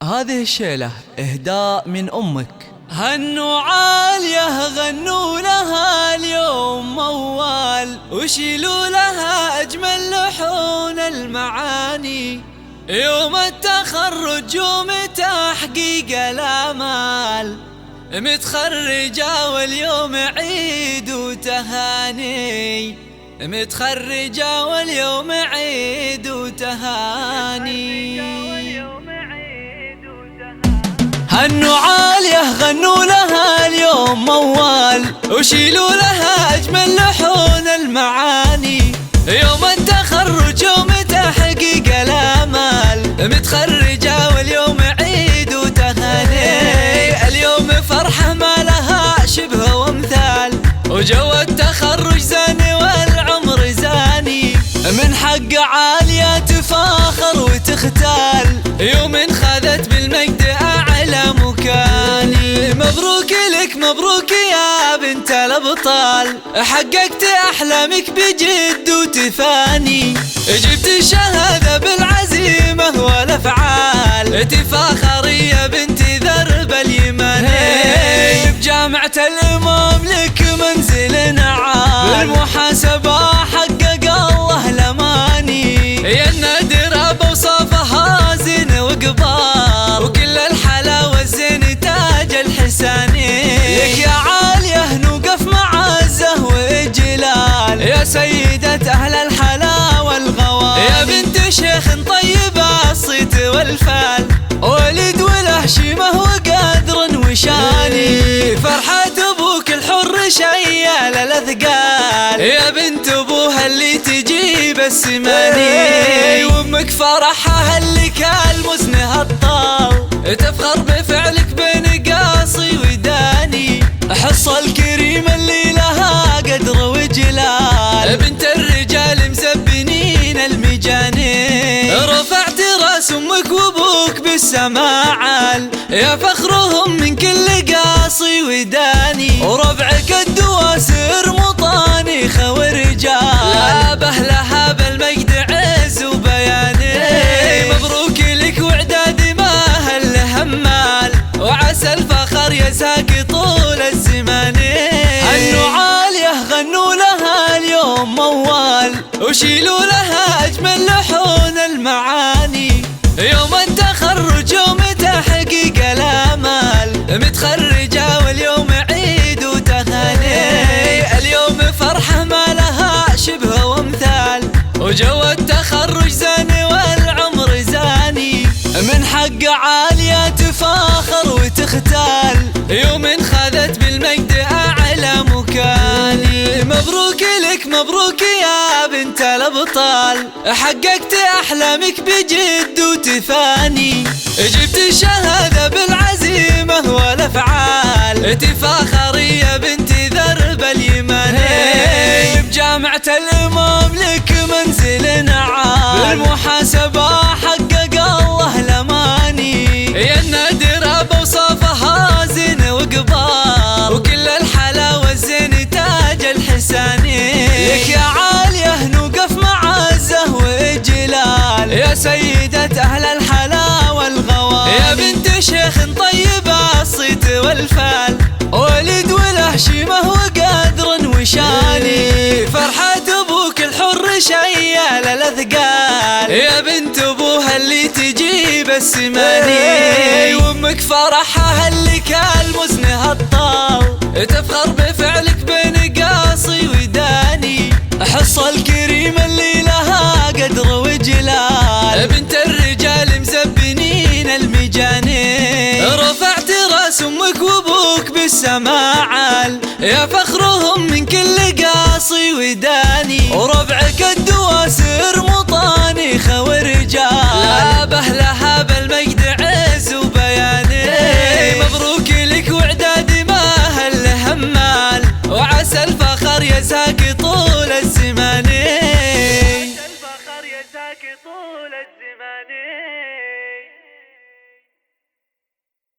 هذه الشيلة إهداء من أمك. هنوا عالية غنوا لها اليوم موال، وشيلوا لها أجمل لحون المعاني. يوم التخرج يوم تحقيق الآمال، متخرجة واليوم عيد وتهاني، متخرجة واليوم عيد وتهاني. هنوا عالية غنوا لها اليوم موال، وشيلوا لها أجمل لحون المعاني. يوم التخرج يوم تحقيق الآمال، متخرجة واليوم عيد وتهاني. اليوم فرحة ما لها شبه وامثال، وجو التخرج زاني والعمر زاني. من حق عالية تفاخر وتختال، يوم خذت بالمجد أعلى مكاني. مبروك لك مبروك يا بنت الأبطال، حققت أحلامك بجد وتفاني. جبت شهادة بالعزيمة والأفعال، تفاخري يا بنت درب اليماني. بجامعة الإمام لك منزل عال، بالمحاسبة حقق الله الأماني. يا النادرة بوصافها زين وقبار، وكل الحلاوة الزين تاج الحساني. لك يا عالية نوقف معزة وإجلال، يا سيدة أهل الحلا والغوال. يا بنت شيخ طيب الصيت والفال، ولد وله شيمة وقدر وشاني. فرحة أبوك الحر شيال الأثقال، يا بنت أبوها اللي تجيب السماني. وأمك فرحها اللي كالمزن هالطال، تفخر بفعلك بين قاصي وداني. حص الكريم اللي لها قدر وجلال، بنت الرجال مزبنين المجانين. رفعت راس أمك وأبوك بالسماعال، يا فخرهم من كل قاصي وداني. وربعك الدواسر مطانيخ ورجال، لا بهلها بالمجد عز وبياني. مبروك لك وعداد ما هل همال، وعسى الفخر يزهق طول الزمان. هنوا عالية غنوا لها اليوم موال، وشيلوا لها أجمل لحون المعاني. يوم التخرج يوم تحقيق الآمال، متخرجة واليوم عيد وتهاني. اليوم فرحة ما لها شبه وامثال، وجو التخرج زاني والعمر زاني. من حق عالية تفاخر وتختال، يوم خذت بالمجد أعلى مكاني. مبروك لك مبروك يا بنت الأبطال، حققت أحلامك بجد وتفاني. جبت شهادة بالعزيمة والأفعال، تفاخري يا بنت درب اليماني. بجامعة الإمام لك منزل عال، بالمحاسبة حقق الله الأماني. يا النادرة بوصافها زين وقبار، وكل الحلاوة الزين تاج الحساني. لك يا عالية نوقف معزة وإجلال، يا سيدة أهل الحلا والغوال. يا بنت شيخ طيب الصيت والفال، ولد وله شيمة وقدر وشاني. فرحة أبوك الحر شيال الأثقال، يا بنت أبوها اللي تجيب السماني. وأمك فرحها اللي كالمزن هالطال، تفخر بفعلك بين قاصي وداني. حص الكريم اللي لها قدر وجلال، بنت الرجال مزبنين المجانين. رفعت راس أمك وأبوك بالسماعال، يا فخرهم من كل قاصي وداني. وربعك الدواسر مطانيخ ورجال، لا بهلها بالمجد عز وبياني. مبروك لك وعداد ما هل همال، وعسى الفخر يزهق طول